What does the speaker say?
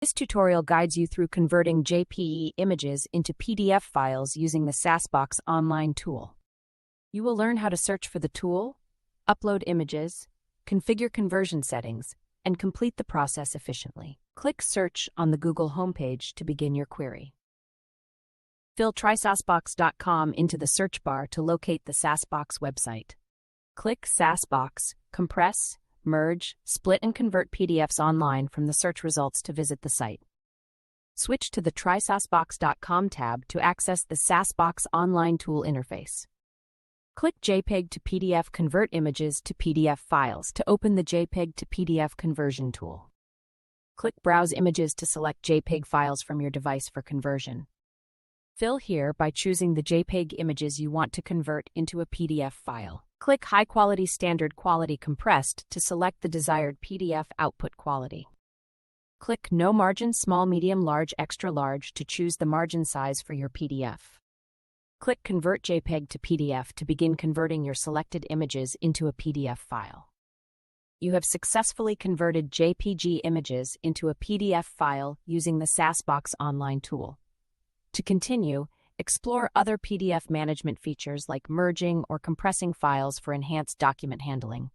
This tutorial guides you through converting JPE images into PDF files using the TrySaaSBox online tool. You will learn how to search for the tool, upload images, configure conversion settings, and complete the process efficiently. Click Search on the Google homepage to begin your query. Fill TrySaaSBox.com into the search bar to locate the TrySaaSBox website. Click TrySaaSBox, compress, merge, split and convert PDFs online from the search results to visit the site. Switch to the TrySaaSBox.com tab to access the TrySaaSBox online tool interface. Click JPEG to PDF Convert Images to PDF Files to open the JPEG to PDF conversion tool. Click Browse Images to select JPEG files from your device for conversion. Fill here by choosing the JPEG images you want to convert into a PDF file. Click High Quality Standard Quality Compressed to select the desired PDF output quality. Click No Margin Small, Medium, Large, Extra Large to choose the margin size for your PDF. Click Convert JPEG to PDF to begin converting your selected images into a PDF file. You have successfully converted JPG images into a PDF file using the TrySaaSBox online tool. To continue, explore other PDF management features like merging or compressing files for enhanced document handling.